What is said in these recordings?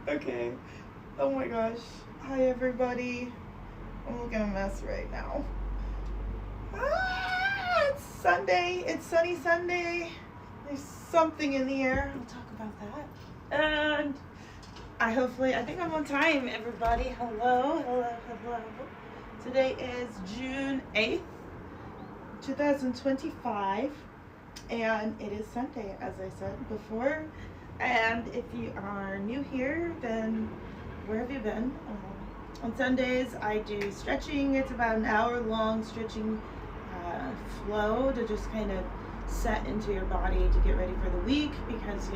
Okay. Oh my gosh. Hi everybody. I'm looking a mess right now. It's Sunday. It's sunny Sunday. There's something in the air. We'll talk about that. And I think I'm on time, everybody. Hello. Today is June 8th, 2025. And it is Sunday, as I said before. And if you are new here, then where have you been? On Sundays, I do stretching. It's about an hour long stretching flow to just kind of set into your body to get ready for the week, because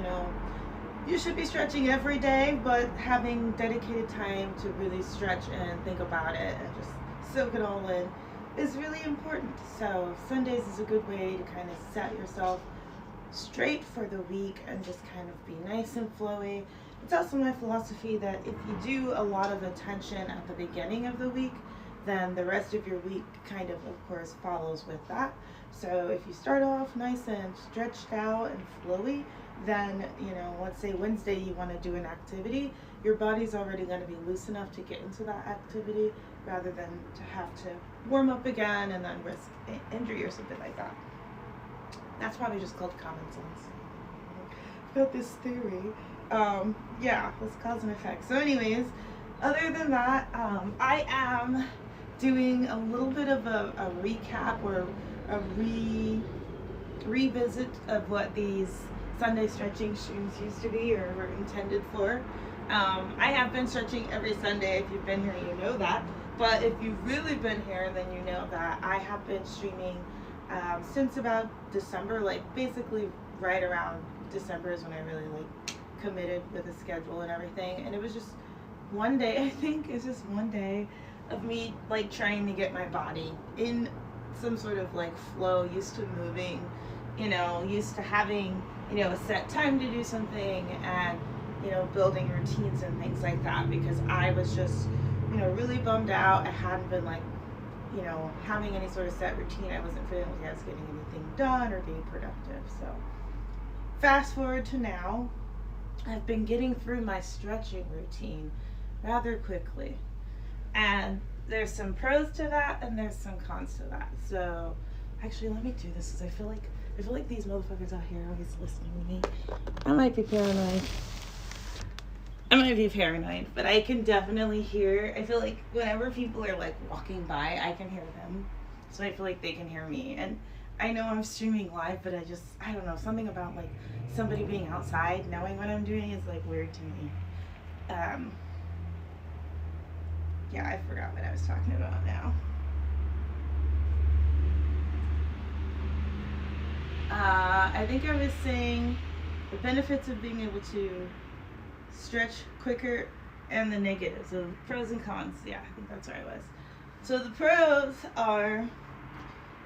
you should be stretching every day, but having dedicated time to really stretch and think about it and just soak it all in is really important. So Sundays is a good way to kind of set yourself straight for the week and just kind of be nice and flowy. It's also my philosophy that if you do a lot of attention at the beginning of the week, then the rest of your week kind of course, follows with that. So if you start off nice and stretched out and flowy, then, let's say Wednesday you want to do an activity, your body's already going to be loose enough to get into that activity rather than to have to warm up again and then risk injury or something like that. That's probably just called common sense. I've got this theory. Let's cause and effect. So anyways, other than that, I am doing a little bit of a recap or a revisit of what these Sunday stretching streams used to be or were intended for. I have been stretching every Sunday. If you've been here, you know that. But if you've really been here, then you know that I have been streaming since about December, like basically right around December is when I really committed with the schedule and everything. And it was just one day, I think it's just one day of me trying to get my body in some sort of flow, used to moving, used to having, a set time to do something and, building routines and things like that, because I was just, really bummed out. I hadn't been having any sort of set routine. I wasn't feeling like I was getting anything done or being productive. So fast forward to now, I've been getting through my stretching routine rather quickly. And there's some pros to that and there's some cons to that. So actually let me do this because I feel like these motherfuckers out here are always listening to me. I might be paranoid, but I can definitely hear. I feel like whenever people are walking by, I can hear them. So I feel like they can hear me. And I know I'm streaming live, but I don't know, something about somebody being outside knowing what I'm doing is weird to me. I forgot what I was talking about now. I think I was saying the benefits of being able to stretch quicker and the negatives, so pros and cons. I think that's where I was. So the pros are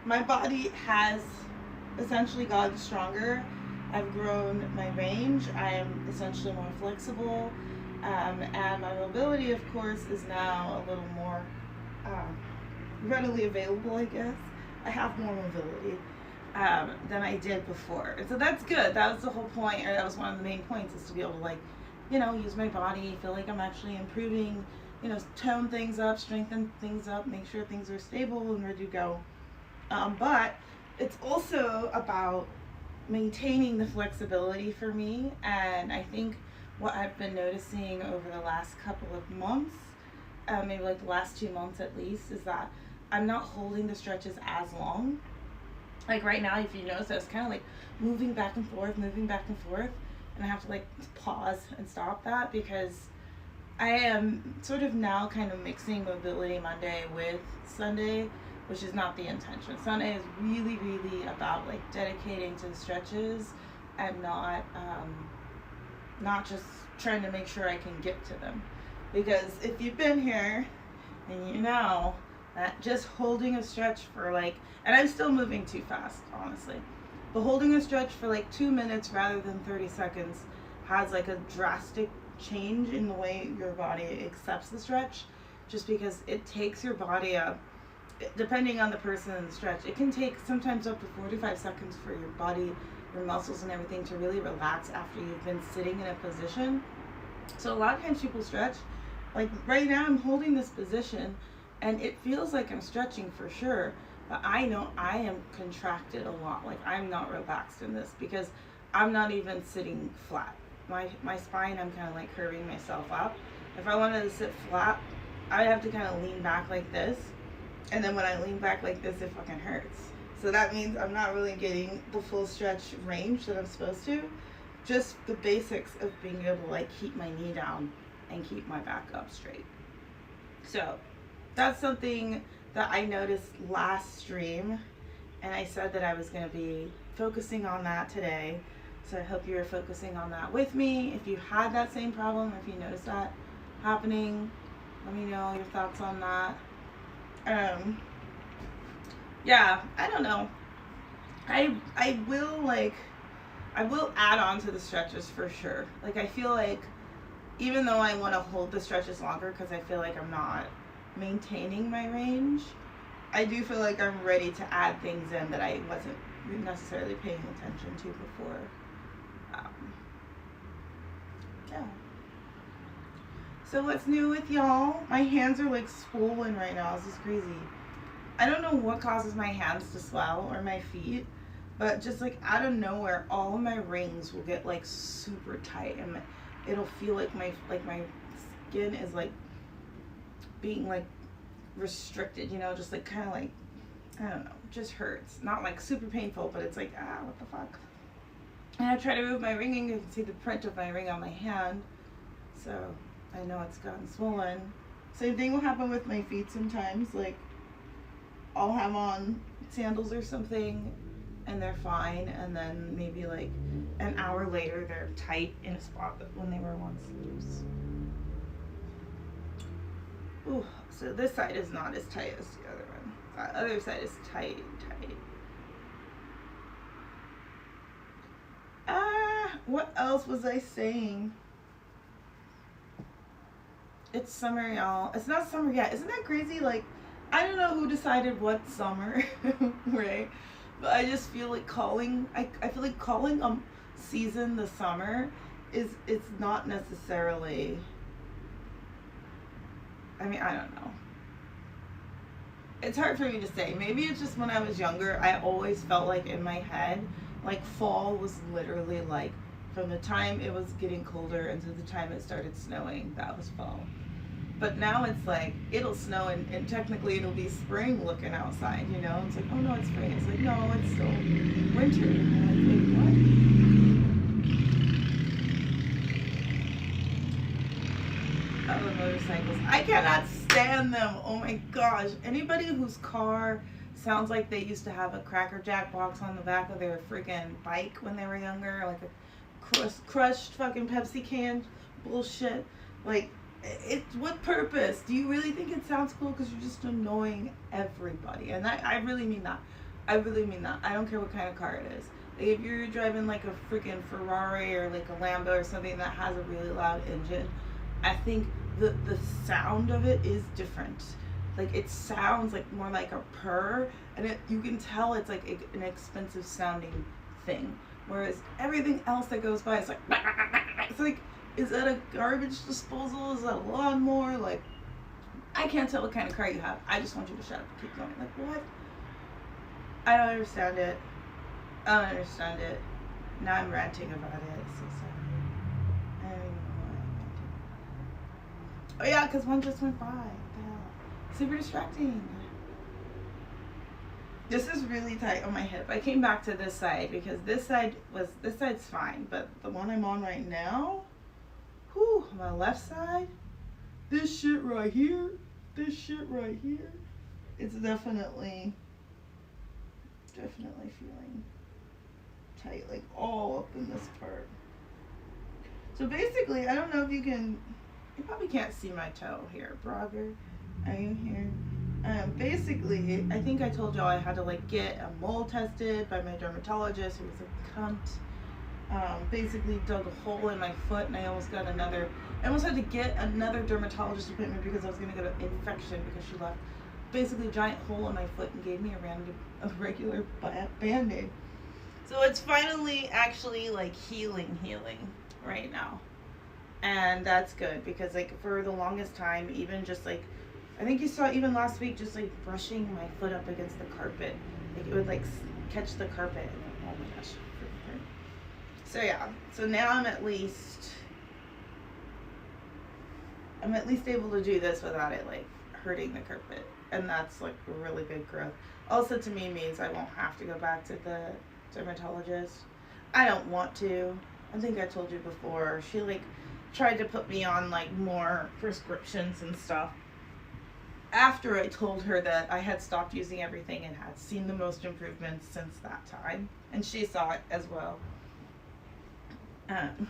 my body has essentially gotten stronger. I've grown my range. I am essentially more flexible. And my mobility, of course, is now a little more readily available, I guess. I have more mobility than I did before. And so that's good. That was the whole point, or that was one of the main points, is to be able to use my body, feel like I'm actually improving, tone things up, strengthen things up, make sure things are stable and ready to go. But it's also about maintaining the flexibility for me. And I think what I've been noticing over the last couple of months, maybe the last 2 months at least, is that I'm not holding the stretches as long. Right now, if you notice, I was kind of moving back and forth, and I have to pause and stop that because I am sort of now kind of mixing mobility Monday with Sunday, which is not the intention. Sunday is really, really about dedicating to the stretches and not just trying to make sure I can get to them. Because if you've been here, and you know that just holding a stretch for and I'm still moving too fast, honestly, but holding a stretch for 2 minutes rather than 30 seconds has a drastic change in the way your body accepts the stretch, just because it takes your body up, depending on the person and the stretch, it can take sometimes up to 45 seconds for your body, your muscles and everything to really relax after you've been sitting in a position So a lot of times people stretch. Like right now, I'm holding this position, and it feels like I'm stretching for sure. But I know I am contracted a lot. Like I'm not relaxed in this because I'm not even sitting flat. My spine, I'm kind of like curving myself up. If I wanted to sit flat, I'd have to kind of lean back like this. And then when I lean back like this, it fucking hurts. So that means I'm not really getting the full stretch range that I'm supposed to. Just the basics of being able to like keep my knee down and keep my back up straight. So that's something that I noticed last stream, and I said that I was going to be focusing on that today. So I hope you're focusing on that with me. If you had that same problem, if you noticed that happening, let me know your thoughts on that. Yeah, I don't know. I will add on to the stretches for sure. Like I feel like even though I want to hold the stretches longer because I feel like I'm not maintaining my range, I do feel like I'm ready to add things in that I wasn't necessarily paying attention to before. Yeah. So what's new with y'all? My hands are like swollen right now. This is crazy. I don't know what causes my hands to swell or my feet, but just like out of nowhere, all of my rings will get like super tight, and it'll feel like my skin is like being like restricted, you know, just like kind of like, I don't know, just hurts. Not like super painful, but it's like, what the fuck. And I try to move my ring, and you can see the print of my ring on my hand, so I know it's gotten swollen. Same thing will happen with my feet sometimes. Like I'll have on sandals or something and they're fine, and then maybe like an hour later they're tight in a spot that when they were once loose. Ooh, so this side is not as tight as the other one. The other side is tight. What else was I saying? It's summer, y'all. It's not summer yet. Isn't that crazy? Like, I don't know who decided what summer, right? But I just feel like calling a season the summer it's not necessarily, I mean, I don't know. It's hard for me to say. Maybe it's just when I was younger, I always felt like in my head, like fall was literally like from the time it was getting colder until the time it started snowing, that was fall. But now it's like, it'll snow and technically it'll be spring looking outside, you know? It's like, oh no, it's spring. It's like, no, it's still winter. And I'm like, what? Other motorcycles. I cannot stand them. Oh my gosh. Anybody whose car sounds like they used to have a Cracker Jack box on the back of their freaking bike when they were younger, like a crushed fucking Pepsi can bullshit. Like, what purpose? Do you really think it sounds cool? Because you're just annoying everybody. And I really mean that. I don't care what kind of car it is. Like if you're driving like a freaking Ferrari or like a Lambo or something that has a really loud engine, I think the sound of it is different. Like it sounds like more like a purr, and you can tell it's like an expensive sounding thing. Whereas everything else that goes by is like, it's like, is that a garbage disposal? Is that a lawnmower? Like, I can't tell what kind of car you have. I just want you to shut up and keep going. Like, what? I don't understand it. Now I'm ranting about it. So sorry. I don't even know why I'm ranting. Oh yeah, because one just went by. What the hell? Super distracting. This is really tight on my hip. I came back to this side because this side's fine, but the one I'm on right now, my left side, this shit right here, it's definitely feeling tight, like all up in this part. So basically, I don't know if you probably can't see my toe here, brother. Are you here? Basically, I think I told y'all I had to like get a mole tested by my dermatologist, who was a cunt. Basically dug a hole in my foot, and I almost had to get another dermatologist appointment because I was going to get an infection because she left basically a giant hole in my foot and gave me a regular Band-Aid. So it's finally actually like healing right now. And that's good because like for the longest time, even just like I think you saw even last week, just like brushing my foot up against the carpet, like it would like catch the carpet and oh my gosh. So yeah, so now I'm at least able to do this without it like hurting the carpet, and that's like a really big growth. Also to me means I won't have to go back to the dermatologist. I don't want to. I think I told you before. She like tried to put me on like more prescriptions and stuff after I told her that I had stopped using everything and had seen the most improvements since that time, and she saw it as well. Um,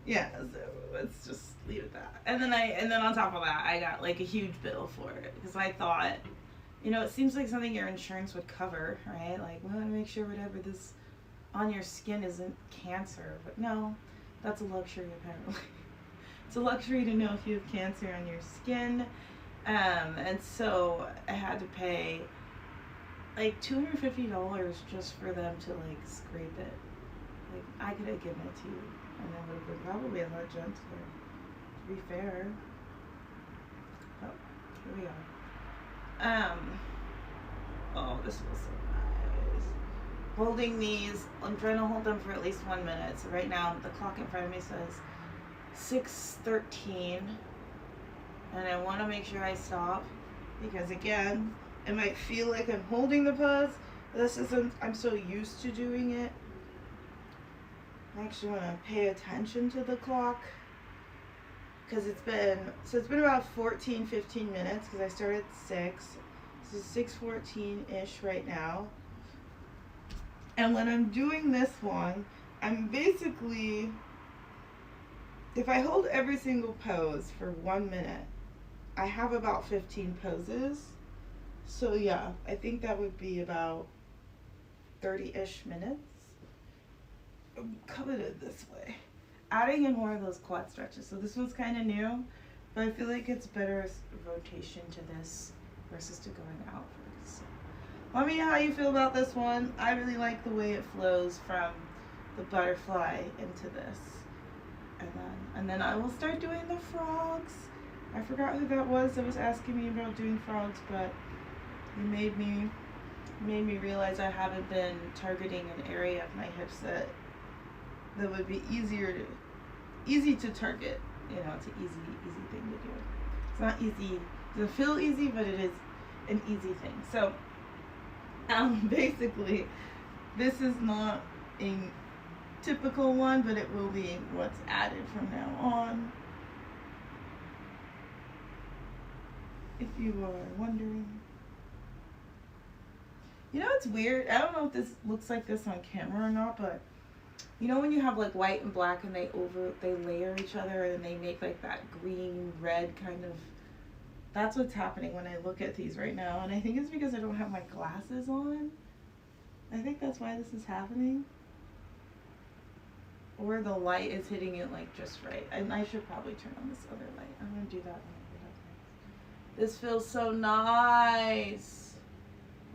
yeah, so let's just leave it that. And then on top of that, I got like a huge bill for it because I thought, it seems like something your insurance would cover, right? Like we want to make sure whatever this on your skin isn't cancer, but no, that's a luxury apparently. It's a luxury to know if you have cancer on your skin. And so I had to pay like $250 just for them to like scrape it. Like I could have given it to you, and it would have been probably a lot gentler. To be fair. Oh, here we are. Oh, this feels so nice. Holding these, I'm trying to hold them for at least 1 minute. So right now the clock in front of me says 6:13. And I want to make sure I stop because again, it might feel like I'm holding the pose. I'm so used to doing it. I actually want to pay attention to the clock because it's been about 15 minutes because I started at 6. This is 6:14-ish right now. And when I'm doing this one, I'm basically, if I hold every single pose for 1 minute, I have about 15 poses. So yeah, I think that would be about 30-ish minutes. I'm coming in this way. Adding in more of those quad stretches. So this one's kind of new, but I feel like it's better rotation to this versus to going out first. So let me know how you feel about this one. I really like the way it flows from the butterfly into this. And then I will start doing the frogs. I forgot who that was that was asking me about doing frogs, but you made me realize I haven't been targeting an area of my hips that would be easy to target. It's an easy thing to do. It's not easy. It doesn't feel easy, but it is an easy thing. So, basically, this is not a typical one, but it will be what's added from now on. If you are wondering. It's weird. I don't know if this looks like this on camera or not, but when you have like white and black and they layer each other and they make like that green red kind of, that's what's happening when I look at these right now. And I think it's because I don't have my glasses on. I think that's why this is happening. Or the light is hitting it like just right. And I should probably turn on this other light. I'm gonna do that when I get up next. This feels so nice.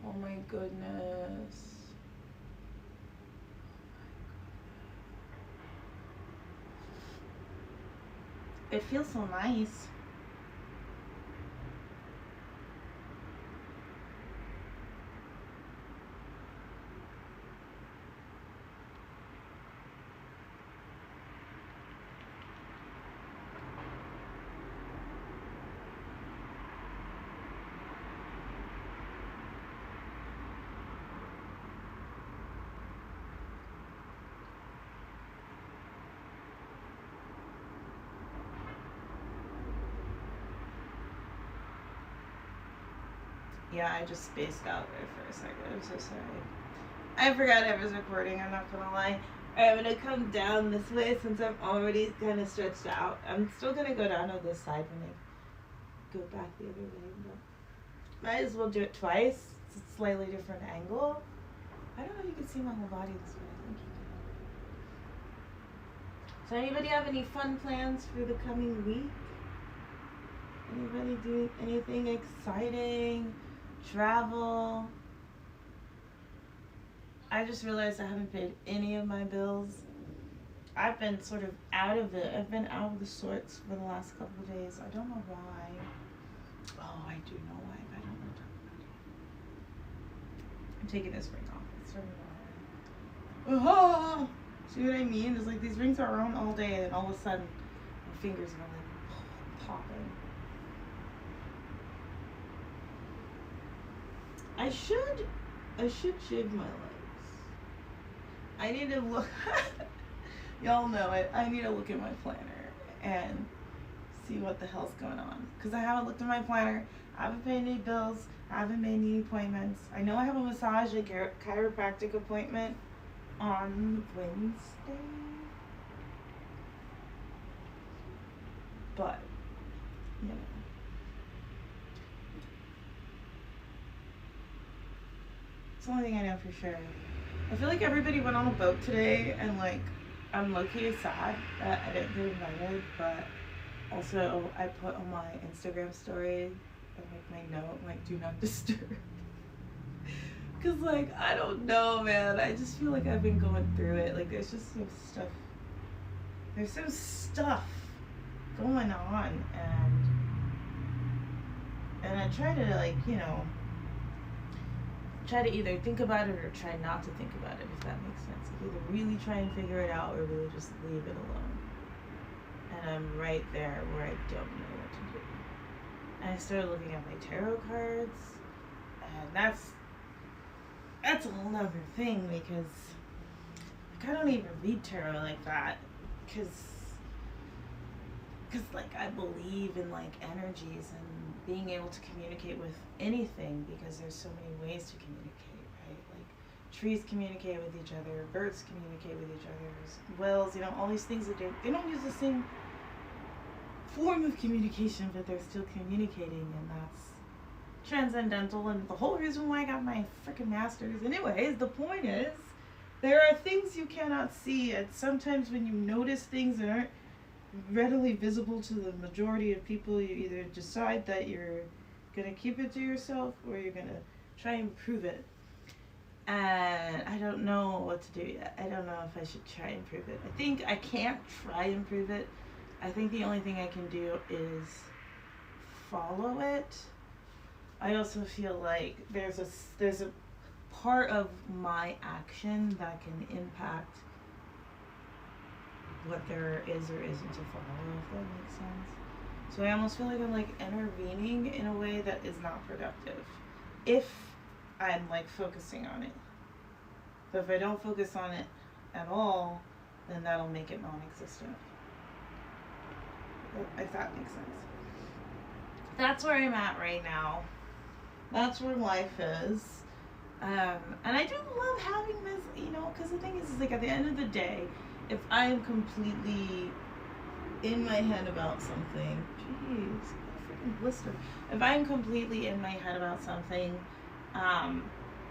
Oh my goodness. It feels so nice. Yeah, I just spaced out there for a second. I'm so sorry. I forgot I was recording, I'm not gonna lie. I'm gonna come down this way since I'm already kind of stretched out. I'm still gonna go down on this side when I go back the other way. But might as well do it twice. It's a slightly different angle. I don't know if you can see my whole body this way. I think you can. So anybody have any fun plans for the coming week? Anybody doing anything exciting? Travel? I just realized I haven't paid any of my bills I've been sort of out of it. I've been out of the sorts for the last couple of days. I don't know why. Oh, I do know why, but I don't want to talk about it. I'm taking this ring off. It's very annoying. Oh, see what I mean? It's like these rings are on all day, and all of a sudden, my fingers are like popping. I should shave my legs. I need to look. Y'all know it. I need to look at my planner and see what the hell's going on. Because I haven't looked at my planner. I haven't paid any bills. I haven't made any appointments. I know I have a massage, a chiropractic appointment on Wednesday. But, you know. It's the only thing I know for sure. I feel like everybody went on a boat today, and like, I'm low-key sad that I didn't get invited, but also I put on my Instagram story and like my note, like, do not disturb. Cause like, I don't know, man. I just feel like I've been going through it. Like, there's just some stuff. There's some stuff going on, and I try to, like, you know, try to either think about it or try not to think about it, if that makes sense. Like, either really try and figure it out or really just leave it alone. And I'm right there where I don't know what to do. And I started looking at my tarot cards, and that's a whole other thing, because like, I don't even read tarot like that, because like, I believe in like energies and being able to communicate with anything, because there's so many ways to communicate, right? Like, trees communicate with each other, birds communicate with each other, whales, you know, all these things that they don't use the same form of communication, but they're still communicating, and that's transcendental, and the whole reason why I got my freaking master's. Anyways, the point is, there are things you cannot see, and sometimes when you notice things that aren't readily visible to the majority of people, you either decide that you're gonna keep it to yourself or you're gonna try and prove it. And I don't know what to do yet. I don't know if I should try and prove it. I think I can't try and prove it. I think the only thing I can do is follow it. I also feel like there's a part of my action that can impact what there is or isn't to follow, if that makes sense. So I almost feel like I'm like intervening in a way that is not productive, if I'm like focusing on it. But if I don't focus on it at all, then that'll make it non-existent, if that makes sense. That's where I'm at right now. That's where life is. And I do love having this, you know, because the thing is like, at the end of the day, if I am completely in my head about something, jeez, freaking blister. If I'm completely in my head about something,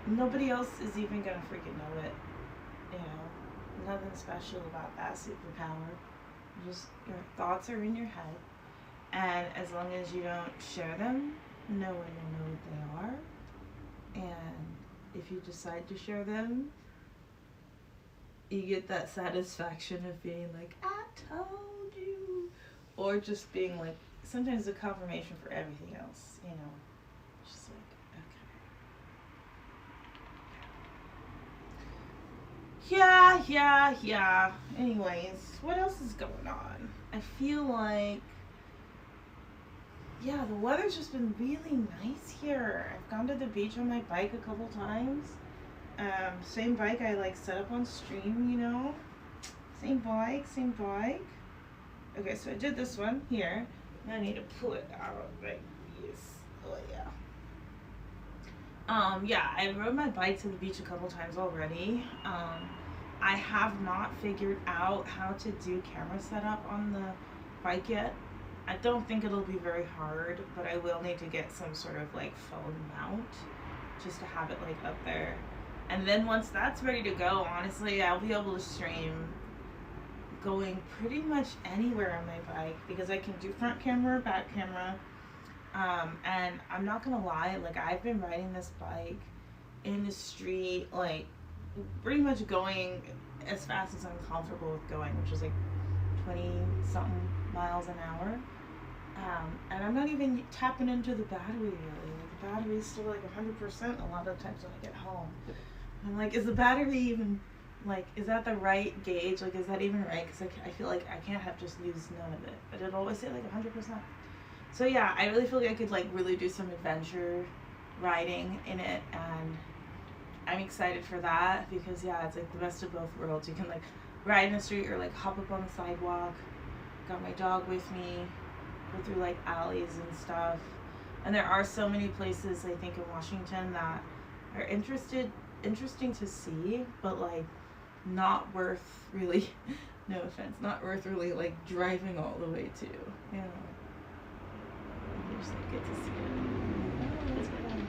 nobody else is even gonna freaking know it. You know, nothing special about that superpower. Just your thoughts are in your head, and as long as you don't share them, no one will know what they are. And if you decide to share them, you get that satisfaction of being like, I told you. Or just being like, sometimes a confirmation for everything else, you know. Just like, okay. Yeah. Anyways, what else is going on? I feel like, yeah, the weather's just been really nice here. I've gone to the beach on my bike a couple times. Same bike I like set up on stream, you know. Same bike. Okay, so I did this one here. Now I need to pull it out like this. Oh yeah. I rode my bike to the beach a couple times already. I have not figured out how to do camera setup on the bike yet. I don't think it'll be very hard, but I will need to get some sort of like phone mount just to have it like up there. And then once that's ready to go, honestly, I'll be able to stream going pretty much anywhere on my bike, because I can do front camera, back camera. And I'm not gonna lie, like, I've been riding this bike in the street, like, pretty much going as fast as I'm comfortable with going, which is like 20 something miles an hour. And I'm not even tapping into the battery really. Like, the battery's still like 100% a lot of times when I get home. I'm like, is the battery even, like, is that the right gauge? Like, is that even right? Because I feel like I can't have just used none of it. But it'll always say like 100%. So yeah, I really feel like I could like really do some adventure riding in it, and I'm excited for that because yeah, it's like the best of both worlds. You can like ride in the street or like hop up on the sidewalk. Got my dog with me. Go through like alleys and stuff. And there are so many places I think in Washington that are interesting to see, but like not worth really no offense, not worth really like driving all the way to. You know. You just like get to see it. Oh, that's what I'm saying.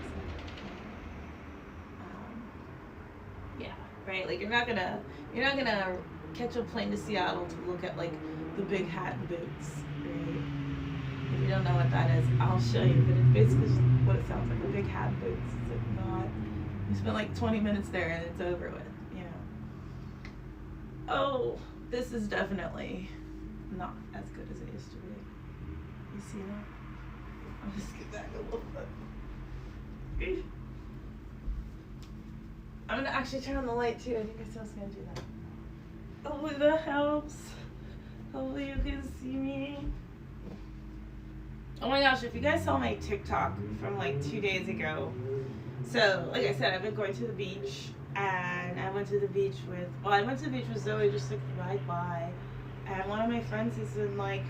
Yeah, right. Like you're not gonna catch a plane to Seattle to look at like the Big Hat and Boots, right? If you don't know what that is, I'll show you. But it's basically just what it sounds like. A Big Hat and Boots. It's like not. You spend like 20 minutes there and it's over with. You know. Oh, this is definitely not as good as it used to be. You see that? I'll just get back a little bit. I'm gonna actually turn on the light too. I think I was gonna do that. Hopefully that helps. Hopefully you can see me. Oh my gosh, if you guys saw my TikTok from like 2 days ago. So, like I said, I've been going to the beach, and I went to the beach with Zoe just to ride by. And one of my friends has been like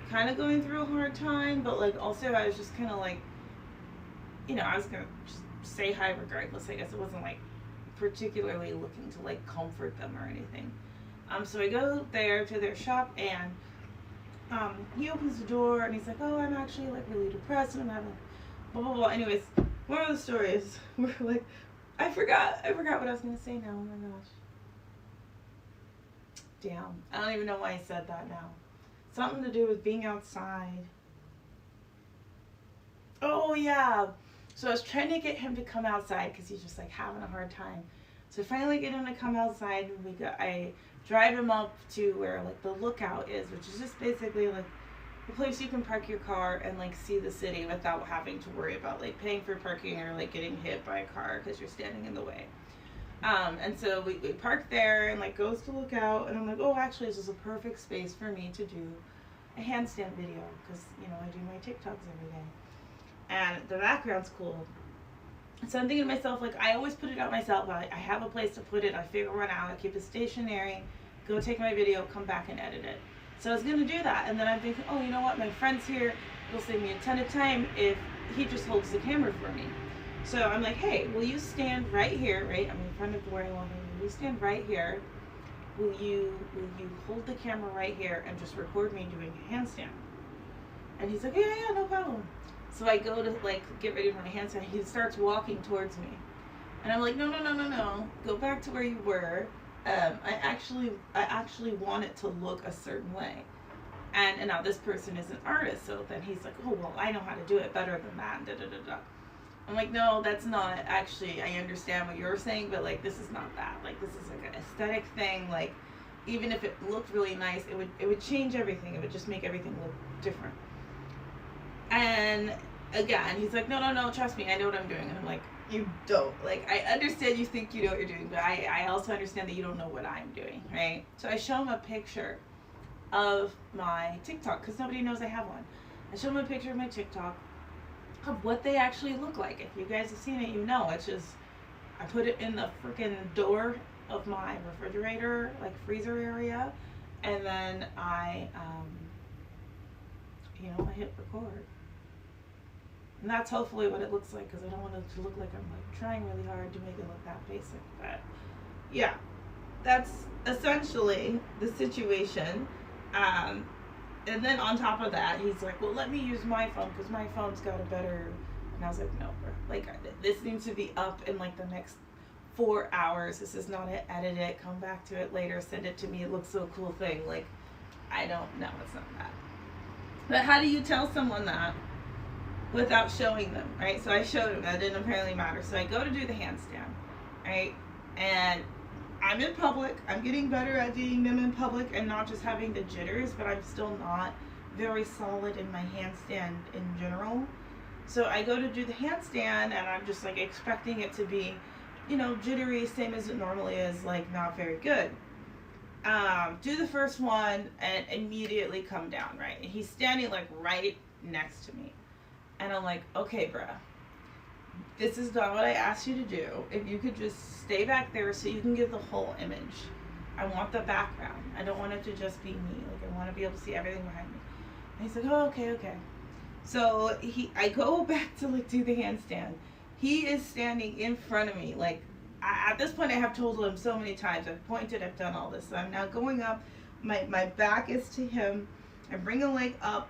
kind of going through a hard time, but like also I was just kind of like, you know, I was gonna just say hi regardless. I guess it wasn't like particularly looking to like comfort them or anything. So I go there to their shop, and he opens the door and he's like, oh, I'm actually like really depressed and I'm having blah blah blah. Anyways, one of the stories where like I forgot what I was gonna say now. Oh my gosh. Damn. I don't even know why I said that now. Something to do with being outside. Oh yeah. So I was trying to get him to come outside because he's just like having a hard time. So I finally get him to come outside, and I drive him up to where like the lookout is, which is just basically like the place you can park your car and like see the city without having to worry about like paying for parking or like getting hit by a car because you're standing in the way. And so we park there and like goes to look out, and I'm like, oh, actually this is a perfect space for me to do a handstand video because, you know, I do my TikToks every day. And the background's cool. So I'm thinking to myself, like, I always put it out myself. I have a place to put it. I figure one out. I keep it stationary. Go take my video, come back and edit it. So I was going to do that. And then I'm thinking, oh, you know what? My friend's here. It'll save me a ton of time if he just holds the camera for me. So I'm like, hey, will you stand right here, right? I'm in front of where I want to. Will you stand right here? Will you hold the camera right here and just record me doing a handstand? And he's like, yeah, no problem. So I go to like get ready for my handstand. He starts walking towards me, and I'm like, no. Go back to where you were. I actually want it to look a certain way. And now this person is an artist, so then he's like, oh well, I know how to do it better than that. Da da da da. I'm like, no, that's not actually. I understand what you're saying, but like this is not that. Like this is like an aesthetic thing. Like even if it looked really nice, it would change everything. It would just make everything look different. And again, he's like, no, trust me, I know what I'm doing. And I'm like, you don't. Like, I understand you think you know what you're doing, but I also understand that you don't know what I'm doing, right? So I show him a picture of my TikTok, because nobody knows I have one. I show him a picture of my TikTok of what they actually look like. If you guys have seen it, you know. It's just, I put it in the freaking door of my refrigerator, like freezer area, and then I hit record. And that's hopefully what it looks like, because I don't want it to look like I'm like trying really hard to make it look that basic. But yeah, that's essentially the situation. And then on top of that, he's like, well, let me use my phone because my phone's got a better. And I was like, no, bro. Like, this needs to be up in like the next 4 hours. This is not it. Edit it, come back to it later, send it to me. It looks so cool thing. Like, I don't know. It's not that. But how do you tell someone that without showing them, right? So I showed him. That didn't apparently matter. So I go to do the handstand, right? And I'm in public. I'm getting better at doing them in public and not just having the jitters, but I'm still not very solid in my handstand in general. So I go to do the handstand and I'm just like expecting it to be, jittery, same as it normally is, like not very good. Do the first one and immediately come down, right? And he's standing like right next to me. And I'm like, okay, bruh, this is not what I asked you to do. If you could just stay back there so you can get the whole image. I want the background. I don't want it to just be me. Like, I want to be able to see everything behind me. And he's like, oh, okay. So I go back to like do the handstand. He is standing in front of me. Like, at this point, I have told him so many times. I've pointed, I've done all this. So I'm now going up. My back is to him. I bring a leg up,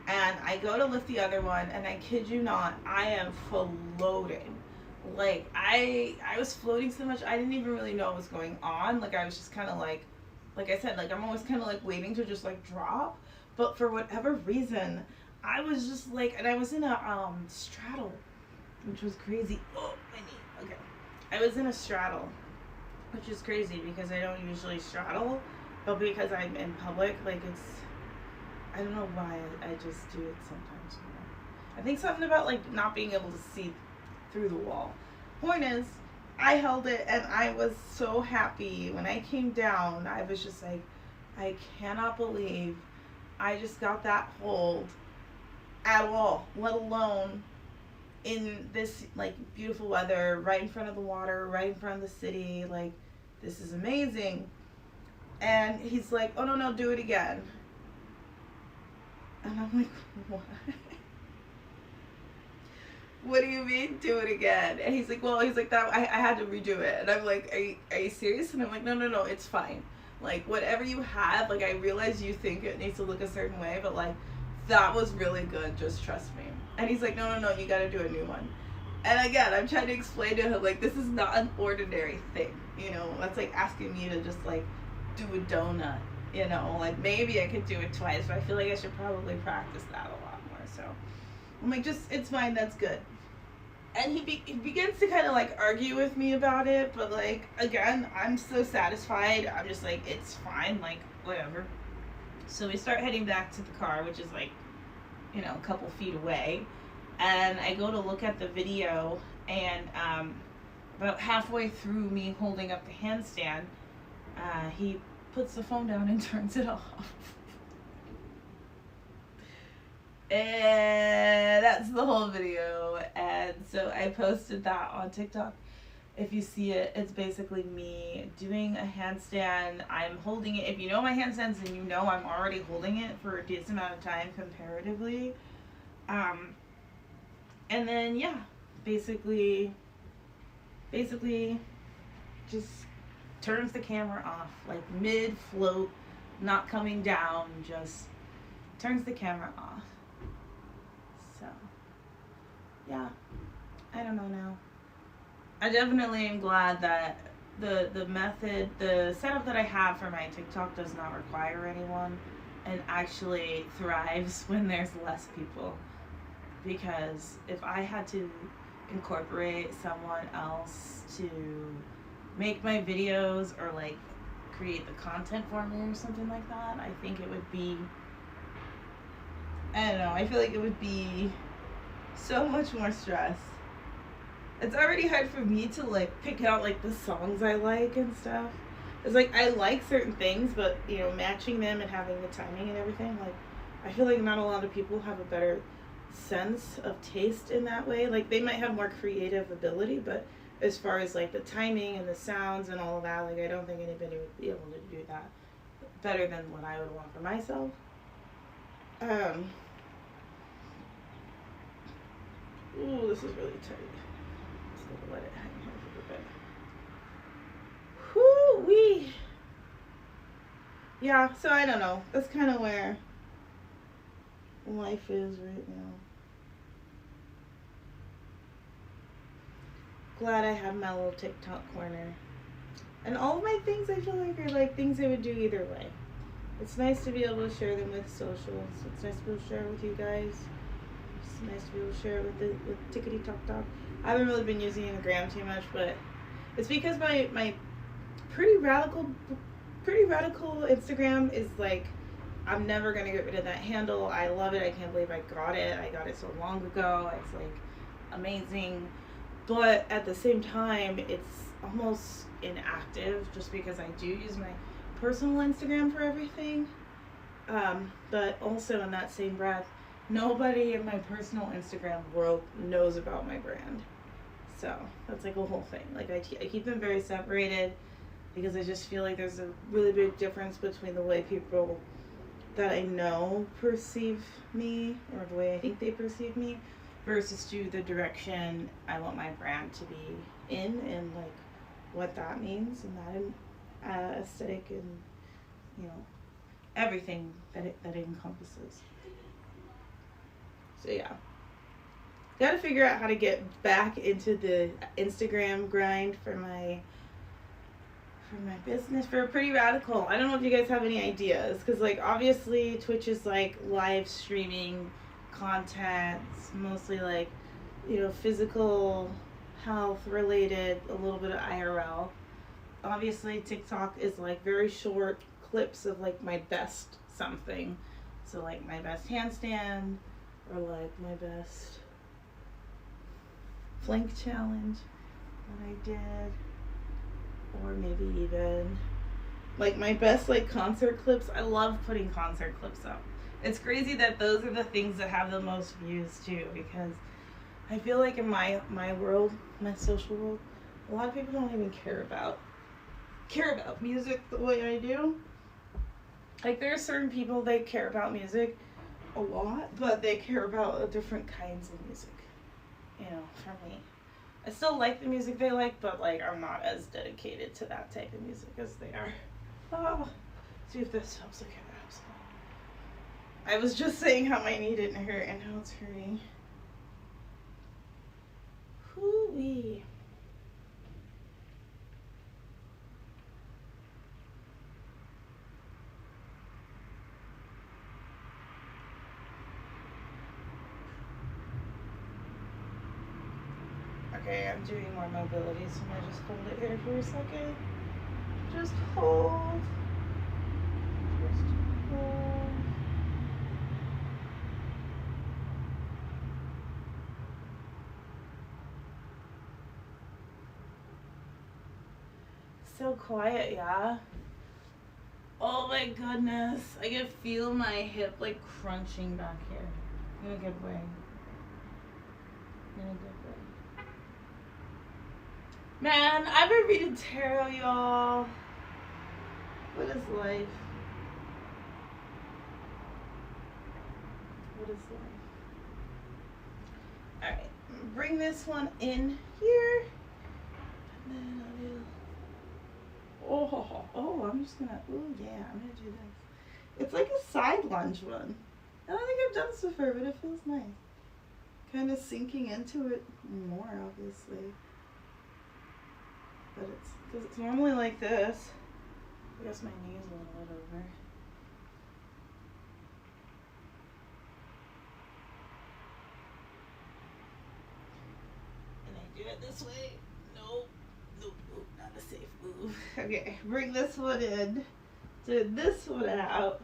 and I go to lift the other one, and I kid you not, I am floating. Like, I was floating so much, I didn't even really know what was going on. Like, I was just kind of like I said, like, I'm always kind of like waiting to just like drop. But for whatever reason, I was just like, and I was in a straddle, which was crazy. Oh, my knee. Okay. I was in a straddle, which is crazy because I don't usually straddle, but because I'm in public, like I don't know why I just do it sometimes. I think something about like not being able to see through the wall. Point is, I held it and I was so happy. When I came down, I was just like, I cannot believe I just got that hold at all, let alone in this like beautiful weather, right in front of the water, right in front of the city. Like, this is amazing. And he's like, oh no, do it again. And I'm like, what? What do you mean do it again? And he's like, that I had to redo it. And I'm like, are you serious? And I'm like, no, it's fine. Like, whatever you have, like, I realize you think it needs to look a certain way, but like, that was really good, just trust me. And he's like, no, you gotta do a new one. And again, I'm trying to explain to him, like, this is not an ordinary thing, that's like asking me to just like do a donut, like maybe I could do it twice, but I feel like I should probably practice that a lot more. So I'm like, just, it's fine, that's good. And he begins to kind of like argue with me about it, but like, again, I'm so satisfied, I'm just like, it's fine, like, whatever. So we start heading back to the car, which is like, a couple feet away. And I go to look at the video, and about halfway through me holding up the handstand, he puts the phone down and turns it off. And that's the whole video. And so I posted that on TikTok. If you see it, it's basically me doing a handstand. I'm holding it. If you know my handstands, then you know I'm already holding it for a decent amount of time comparatively. And then, yeah, basically just turns the camera off, like mid-float, not coming down, just turns the camera off. So, yeah, I don't know now. I definitely am glad that the method, the setup that I have for my TikTok does not require anyone and actually thrives when there's less people. Because if I had to incorporate someone else to make my videos or like create the content for me or something like that, I think it would be, I don't know, I feel like it would be so much more stress. It's already hard for me to like pick out like the songs I like and stuff. It's like I like certain things, but matching them and having the timing and everything, like I feel like not a lot of people have a better sense of taste in that way. Like they might have more creative ability, but as far as like the timing and the sounds and all of that, like I don't think anybody would be able to do that better than what I would want for myself. Ooh, this is really tight. Just gonna let it hang here for a bit. Whoo-wee. Yeah, so I don't know. That's kind of where life is right now. Glad I have my little TikTok corner. And all of my things I feel like are like things I would do either way. It's nice to be able to share them with socials. It's nice to be able to share it with you guys. It's nice to be able to share it with Tickety Talk Talk. I haven't really been using Instagram too much, but It's because my pretty radical pretty radical Instagram is like, I'm never gonna get rid of that handle. I love it. I can't believe I got it. I got it so long ago. It's like amazing. But at the same time, it's almost inactive just because I do use my personal Instagram for everything. But also in that same breath, nobody in my personal Instagram world knows about my brand. So that's like a whole thing. Like I keep them very separated because I just feel like there's a really big difference between the way people that I know perceive me, or the way I think they perceive me, versus to the direction I want my brand to be in, and like what that means, and that aesthetic, and you know, everything that it encompasses. So yeah, got to figure out how to get back into the Instagram grind for my business, for Pretty Radical. I don't know if you guys have any ideas, because like obviously Twitch is like live streaming content. It's mostly like, you know, physical health related, a little bit of IRL. Obviously TikTok is like very short clips of like my best something. So like my best handstand, or like my best flank challenge that I did, or maybe even like my best like concert clips. I love putting concert clips up. It's crazy that those are the things that have the most views too, because I feel like in my world, my social world, a lot of people don't even care about music the way I do. Like there are certain people, they care about music a lot, but they care about different kinds of music. You know, for me, I still like the music they like, but like I'm not as dedicated to that type of music as they are. Oh, see if this helps. Okay, that helps. I was just saying how my knee didn't hurt and how it's hurting. Hoo-wee. Okay, I'm doing more mobility, so I'm gonna just hold it here for a second. Just hold. Just hold. So quiet, yeah? Oh my goodness. I can feel my hip like crunching back here. In a good way. In a good way. Man, I've been reading tarot, y'all. What is life? What is life? Alright, bring this one in here. And then I'll do... I'm just gonna... Oh, yeah, I'm gonna do this. It's like a side lunge one. I don't think I've done this before, but it feels nice. Kind of sinking into it more, obviously. But it's... because it's normally like this. I guess my knee's a little bit over. And I do it this way. Nope, not a safe move. Okay, bring this one in. Do this one out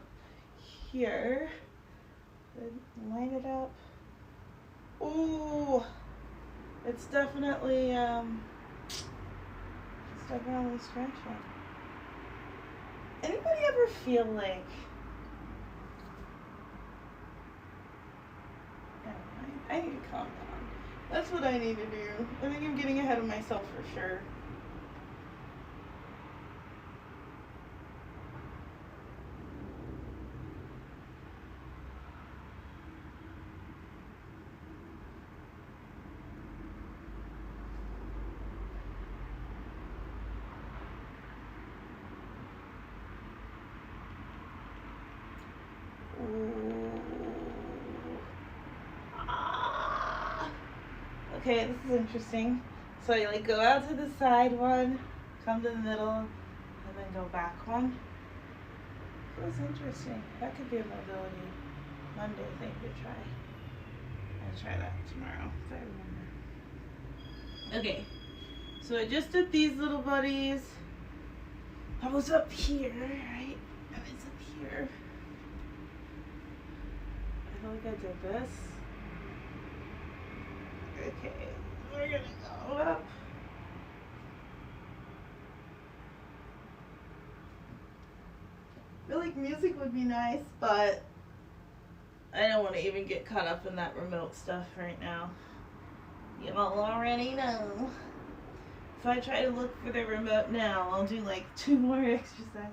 here. And line it up. Ooh, it's definitely stretching. Anybody ever feel like, never mind, I need to calm down. That's what I need to do. I think I'm getting ahead of myself for sure. Okay, this is interesting. So you like go out to the side one, come to the middle, and then go back one. Feels interesting. That could be a mobility Monday thing to try. I'll try that tomorrow if I remember. Okay, So I just did these little buddies. I was up here, right? I was up here. I feel like I did this. Okay, we're gonna go up. I feel like music would be nice, but I don't want to even get caught up in that remote stuff right now. You all already know. If I try to look for the remote now, I'll do like 2 more exercises,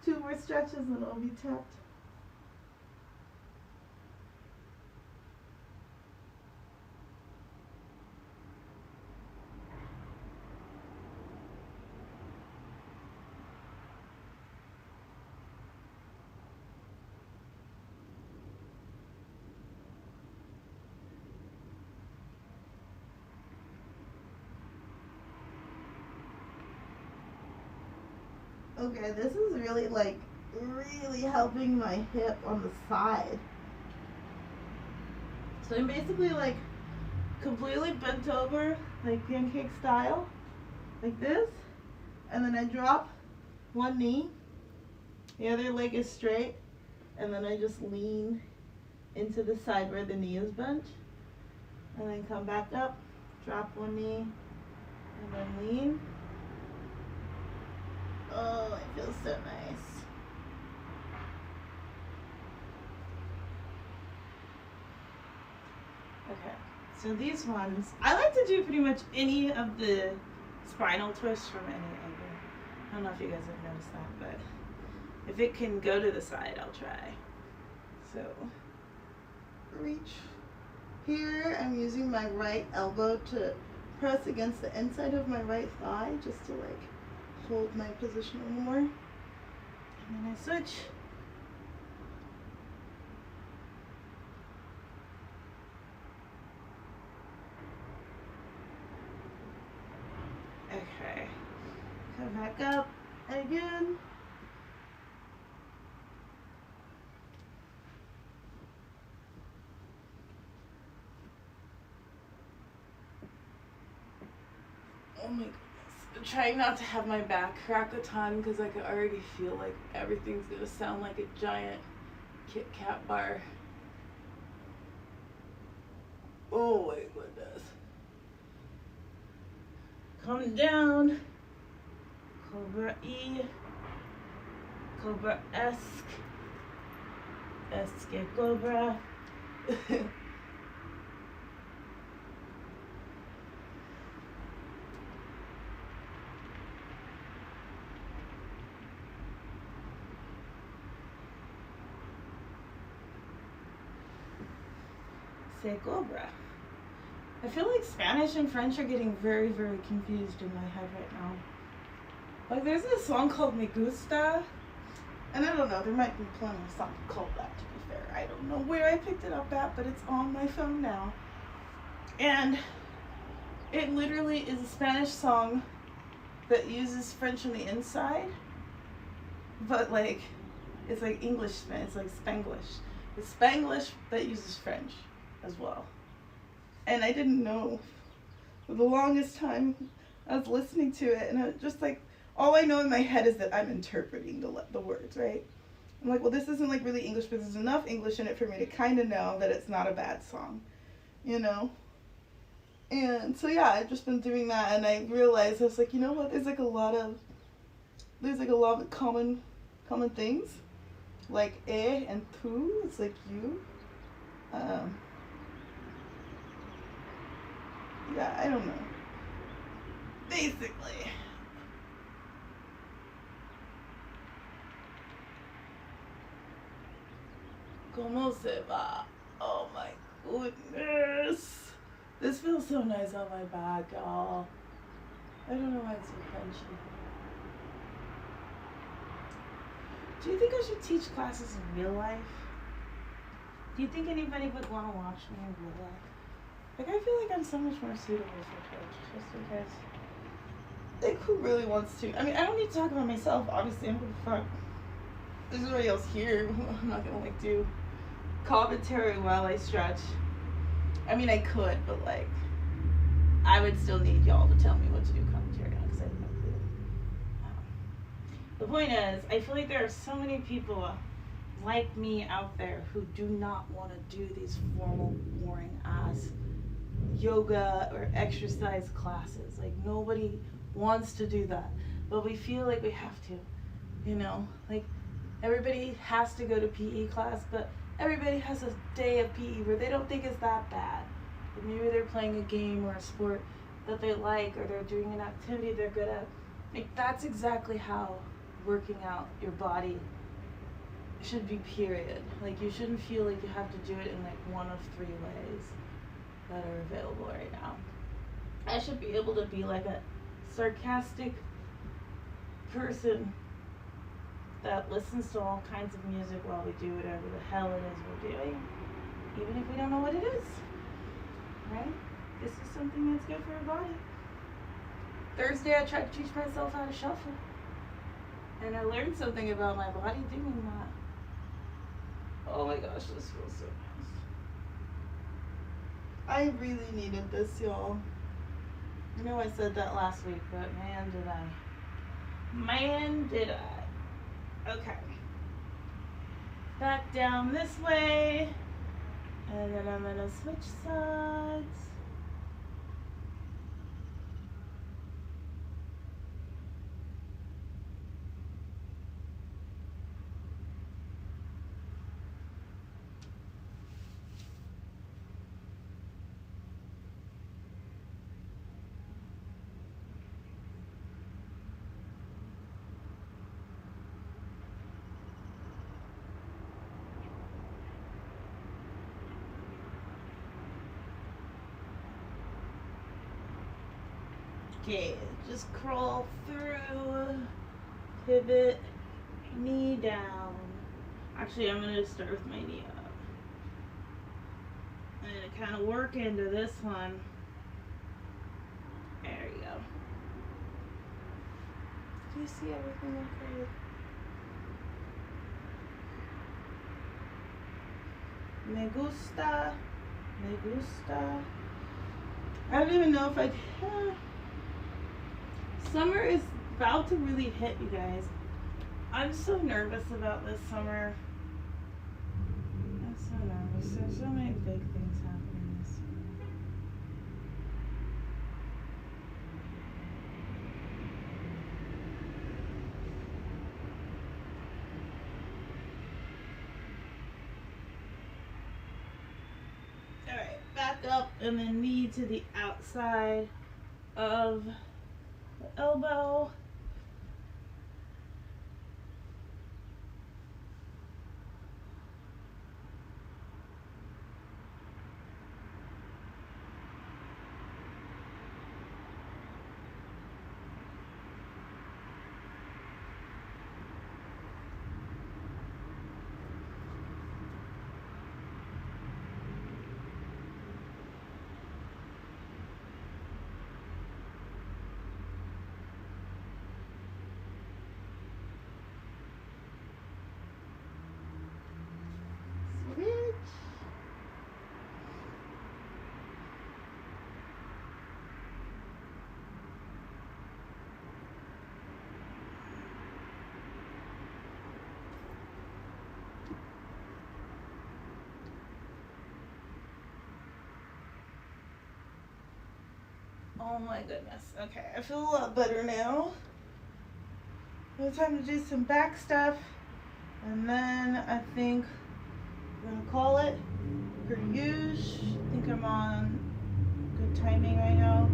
2 more stretches, and I'll be tapped. Okay, this is really helping my hip on the side. So I'm basically like completely bent over, like pancake style, like this, and then I drop one knee, the other leg is straight, and then I just lean into the side where the knee is bent, and then come back up, drop one knee, and then lean. Oh, it feels so nice. Okay, so these ones, I like to do pretty much any of the spinal twists from any angle. I don't know if you guys have noticed that, but if it can go to the side, I'll try. So, reach here. I'm using my right elbow to press against the inside of my right thigh just to like hold my position a little more. And then I switch. Okay. Come back up again. Oh my goodness. I'm trying not to have my back crack a ton because I can already feel like everything's gonna sound like a giant Kit Kat bar. Oh my goodness. Come down. Cobra E. Cobra-esque. Esque Cobra. Se Cobra. I feel like Spanish and French are getting very, very confused in my head right now. Like, there's this song called Me Gusta, and I don't know, there might be plenty of songs called that, to be fair. I don't know where I picked it up at, but it's on my phone now. And it literally is a Spanish song that uses French on the inside, but like, it's like English, it's like Spanglish. It's Spanglish that uses French as well. And I didn't know for the longest time. I was listening to it, and I was just like, all I know in my head is that I'm interpreting the words, right? I'm like, well, this isn't like really English, but there's enough English in it for me to kind of know that it's not a bad song, you know? And so yeah, I've just been doing that, and I realized, I was like, you know what, there's like a lot of common things, like and tu, it's like you. Yeah, I don't know. Basically. ¿Cómo se va? Oh my goodness. This feels so nice on my back, y'all. I don't know why it's so crunchy. Do you think I should teach classes in real life? Do you think anybody would want to watch me in real life? Like, I feel like I'm so much more suitable for Twitch, just because. Like, who really wants to? I mean, I don't need to talk about myself, obviously. I'm gonna fuck. There's nobody else here. I'm not gonna, like, do commentary while I stretch. I mean, I could, but, like, I would still need y'all to tell me what to do commentary on because I have no clue. The point is, I feel like there are so many people like me out there who do not want to do these formal, boring ass yoga or exercise classes. Like, nobody wants to do that, but we feel like we have to, you know? Like, everybody has to go to PE class, but everybody has a day of PE where they don't think it's that bad. Like, maybe they're playing a game or a sport that they like, or they're doing an activity they're good at. Like, that's exactly how working out your body should be, period. Like, you shouldn't feel like you have to do it in like one of 3 ways that are available right now. I should be able to be like a sarcastic person that listens to all kinds of music while we do whatever the hell it is we're doing, even if we don't know what it is, right? This is something that's good for our body. Thursday I tried to teach myself how to shuffle, and I learned something about my body doing that. Oh my gosh, this feels so nice. I really needed this, y'all. I know I said that last week, but man, did I. Man, did I. Okay. Back down this way. And then I'm going to switch sides. Okay, just crawl through, pivot, knee down. Actually, I'm going to start with my knee up. I'm going to kind of work into this one. There you go. Do you see everything okay? Me gusta. Me gusta. I don't even know if I can. Summer is about to really hit, you guys. I'm so nervous about this summer. I'm so nervous. There's so many big things happening this summer. Alright, back up and then knee to the outside of the elbow. Oh my goodness. Okay, I feel a lot better now. It's time to do some back stuff. And then I think I'm going to call it per use. I think I'm on good timing right now.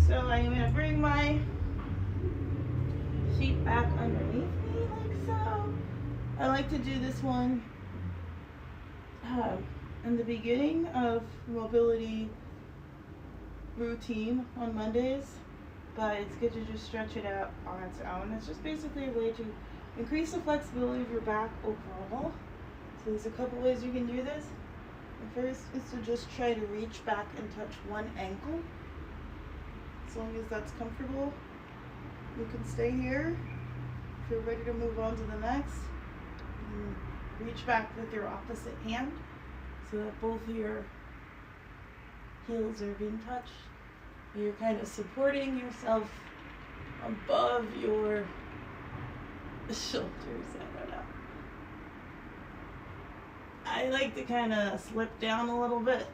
So I'm going to bring my feet back underneath me like so. I like to do this one in the beginning of mobility routine on Mondays, but it's good to just stretch it out on its own. It's just basically a way to increase the flexibility of your back overall. So there's a couple ways you can do this. The first is to just try to reach back and touch one ankle. As long as that's comfortable, you can stay here. If you're ready to move on to the next, reach back with your opposite hand so that both of your heels are being touched. You're kind of supporting yourself above your shoulders. I don't know. I like to kind of slip down a little bit.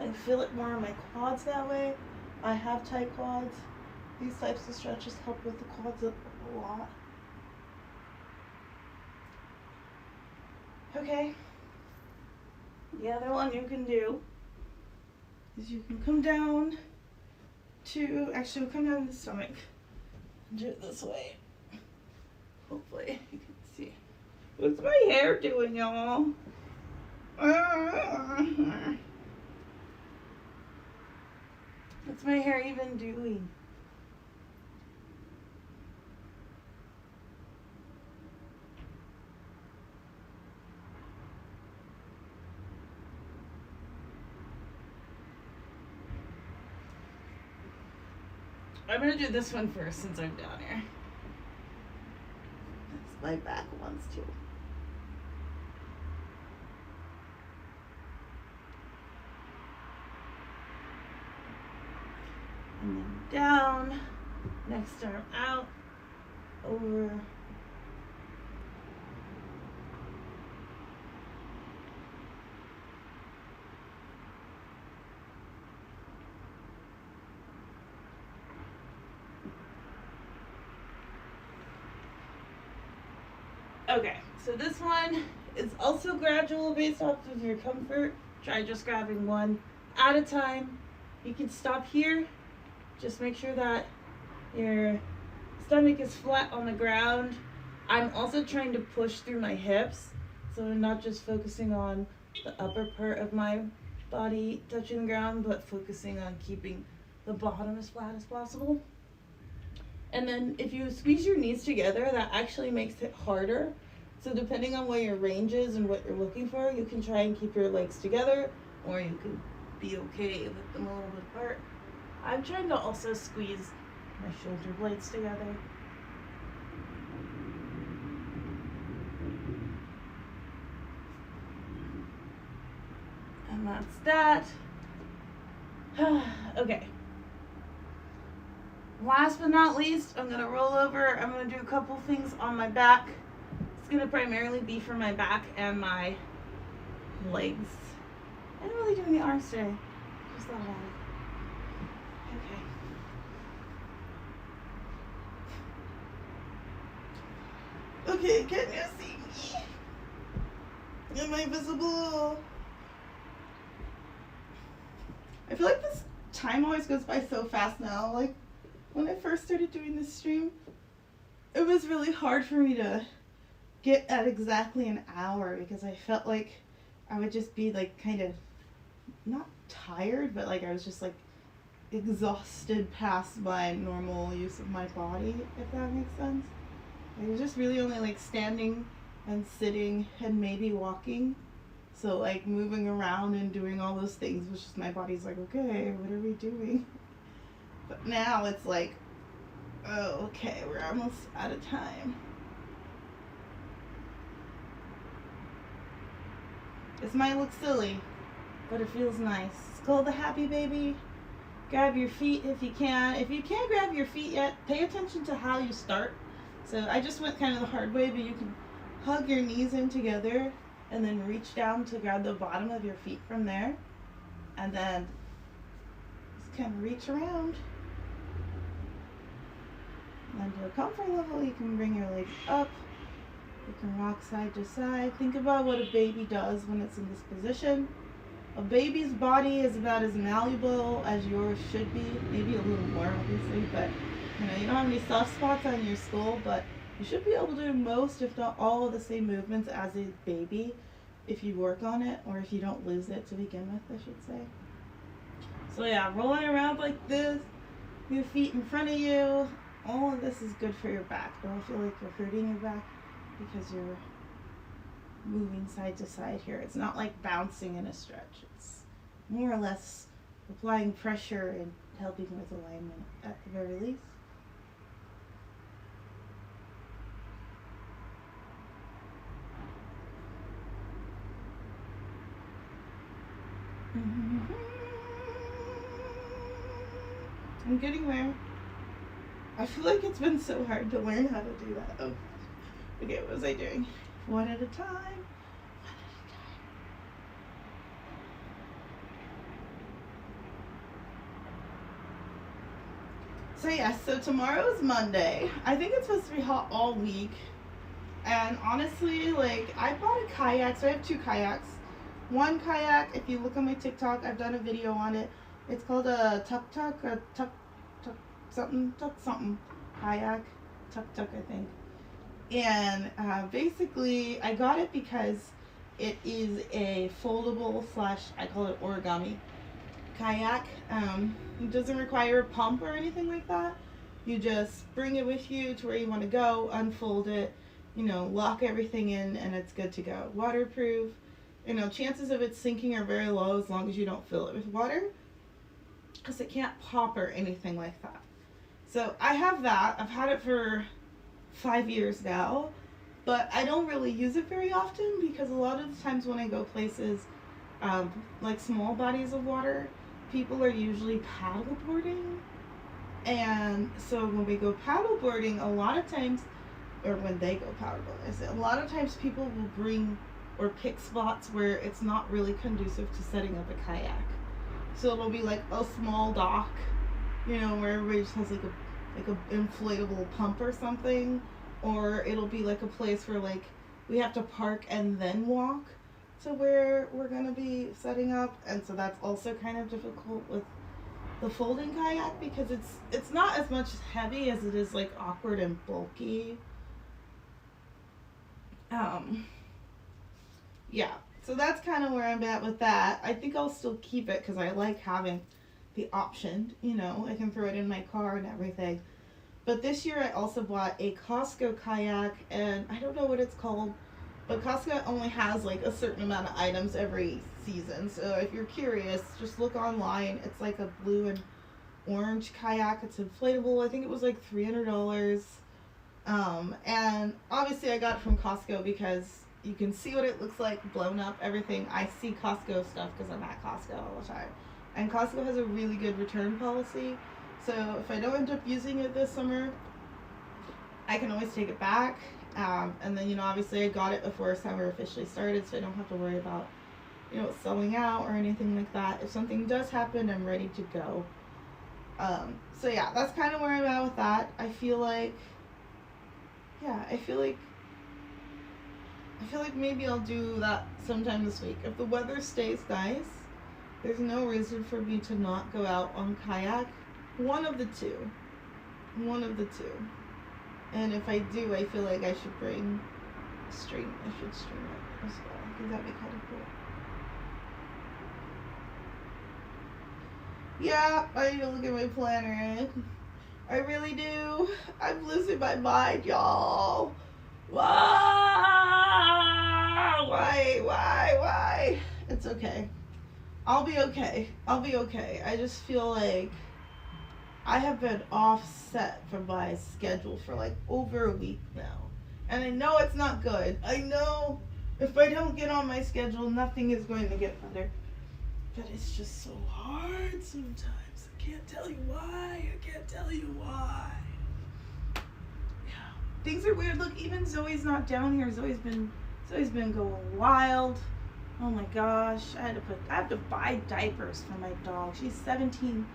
I feel it more in my quads that way. I have tight quads. These types of stretches help with the quads a lot. Okay. The other one you can do is you can come down to, actually we'll come down to the stomach and do it this way. Hopefully you can see. What's my hair doing, y'all? What's my hair even doing? I'm gonna do this one first since I'm down here. That's my back ones too. And then down, next arm out, over. Okay, so this one is also gradual based off of your comfort. Try just grabbing one at a time. You can stop here. Just make sure that your stomach is flat on the ground. I'm also trying to push through my hips, so I'm not just focusing on the upper part of my body touching the ground, but focusing on keeping the bottom as flat as possible. And then if you squeeze your knees together, that actually makes it harder. So depending on what your range is and what you're looking for, you can try and keep your legs together, or you can be okay with them a little bit apart. I'm trying to also squeeze my shoulder blades together. And that's that. Okay. Last but not least, I'm going to roll over. I'm going to do a couple things on my back. It's going to primarily be for my back and my legs. I didn't really do any arms today. Just thought about it. Okay, can you see me? Am I visible? I feel like this time always goes by so fast now. Like, when I first started doing this stream, it was really hard for me to get at exactly an hour because I felt like I would just be like kind of not tired, but like I was just like exhausted past my normal use of my body, if that makes sense. I was just really only like standing and sitting and maybe walking. So like moving around and doing all those things was just, my body's like, okay, what are we doing? But now it's like, oh, okay, we're almost out of time. This might look silly, but it feels nice. It's called the Happy Baby. Grab your feet if you can. If you can't grab your feet yet, pay attention to how you start. So I just went kind of the hard way, but you can hug your knees in together and then reach down to grab the bottom of your feet from there. And then just kind of reach around. And to a comfort level, you can bring your legs up. You can rock side to side. Think about what a baby does when it's in this position. A baby's body is about as malleable as yours should be. Maybe a little more, obviously, but you don't have any soft spots on your skull, but you should be able to do most, if not all, of the same movements as a baby if you work on it, or if you don't lose it to begin with, I should say. So yeah, rolling around like this, your feet in front of you, all of this is good for your back. Don't feel like you're hurting your back because you're moving side to side here. It's not like bouncing in a stretch. It's more or less applying pressure and helping with alignment at the very least. I'm getting there. I feel like it's been so hard to learn how to do that. Oh, okay, what was I doing? One at a time. So yeah, so tomorrow is Monday. I think it's supposed to be hot all week. And honestly, like, I bought a kayak, so I have 2 kayaks. One kayak, if you look on my TikTok, I've done a video on it. It's called a tuk-tuk, something kayak, tuk-tuk, I think. And basically, I got it because it is a foldable / I call it origami kayak. It doesn't require a pump or anything like that. You just bring it with you to where you want to go, unfold it, lock everything in, and it's good to go. Waterproof. Chances of it sinking are very low as long as you don't fill it with water, because it can't pop or anything like that. So I have that. I've had it for 5 years now, but I don't really use it very often because a lot of the times when I go places like small bodies of water, people are usually paddleboarding. And so when we go paddleboarding, a lot of times, or when they go paddleboarding, a lot of times people will bring or pick spots where it's not really conducive to setting up a kayak. So it'll be like a small dock, where everybody just has like a inflatable pump or something, or it'll be like a place where like we have to park and then walk to where we're gonna be setting up. And so that's also kind of difficult with the folding kayak because it's not as much heavy as it is like awkward and bulky. Yeah, so that's kind of where I'm at with that. I think I'll still keep it because I like having the option, I can throw it in my car and everything. But this year I also bought a Costco kayak, and I don't know what it's called, but Costco only has like a certain amount of items every season. So if you're curious, just look online. It's like a blue and orange kayak. It's inflatable. I think it was like $300. And obviously I got it from Costco because you can see what it looks like blown up, everything. I see Costco stuff because I'm at Costco all the time. And Costco has a really good return policy. So if I don't end up using it this summer, I can always take it back. And then, obviously I got it before summer officially started, so I don't have to worry about, selling out or anything like that. If something does happen, I'm ready to go. So yeah, that's kind of where I'm at with that. I feel like maybe I'll do that sometime this week. If the weather stays nice, there's no reason for me to not go out on kayak. One of the two. And if I do, I feel like I should bring string. I should string it as well, because that'd be kind of cool. Yeah, I need to look at my planner. I really do. I'm losing my mind, y'all. Why? It's okay. I'll be okay. I just feel like I have been offset from my schedule for like over a week now. And I know it's not good. I know if I don't get on my schedule, nothing is going to get better. But it's just so hard sometimes. I can't tell you why. Yeah. Things are weird. Look, even Zoe's not down here. Zoe's been going wild. Oh my gosh. I have to buy diapers for my dog. She's 17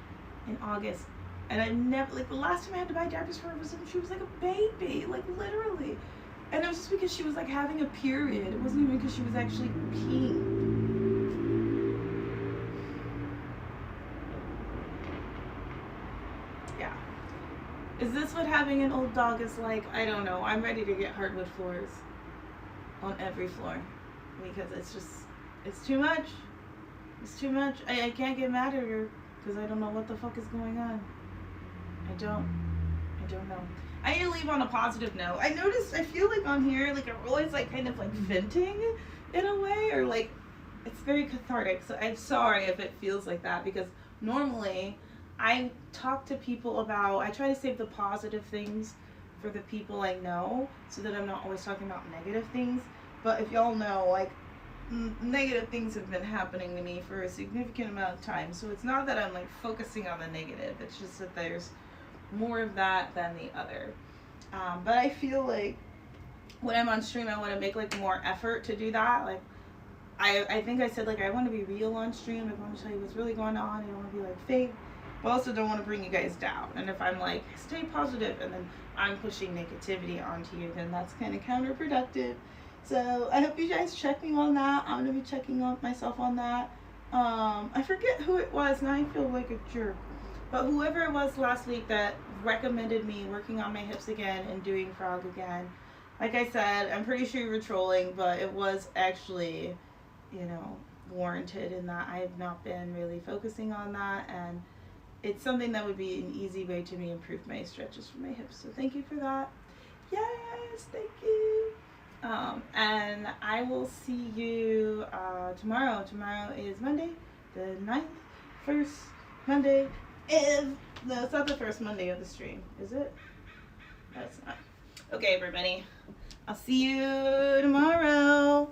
in August. And I never, like, the last time I had to buy diapers for her was when she was like a baby, like literally. And it was just because she was like having a period. It wasn't even because she was actually peeing. Yeah. Is this what having an old dog is like? I don't know. I'm ready to get hardwood floors on every floor because it's too much. It's too much. I can't get mad at her because I don't know what the fuck is going on. I don't know. I need to leave on a positive note. I feel like on here, like I'm always like kind of like venting in a way, or like it's very cathartic. So I'm sorry if it feels like that, because normally I talk to people about, I try to save the positive things for the people I know so that I'm not always talking about negative things. But if y'all know, like negative things have been happening to me for a significant amount of time. So it's not that I'm like focusing on the negative. It's just that there's more of that than the other. But I feel like when I'm on stream, I want to make like more effort to do that. Like I think I said like I want to be real on stream. I want to tell you what's really going on. I don't want to be like fake, but also don't want to bring you guys down. And if I'm like stay positive and then I'm pushing negativity onto you, then that's kind of counterproductive. So I hope you guys check me on that. I'm gonna be checking on myself on that. I forget who it was. Now I feel like a jerk. But whoever it was last week that recommended me working on my hips again and doing frog again, like I said, I'm pretty sure you were trolling, but it was actually, warranted in that I have not been really focusing on that, and it's something that would be an easy way to me improve my stretches for my hips. So thank you for that. Yes, thank you. And I will see you tomorrow. Tomorrow is Monday, the 9th, first Monday. No, it's not the first Monday of the stream, is it? No, it's not. Okay, everybody. I'll see you tomorrow.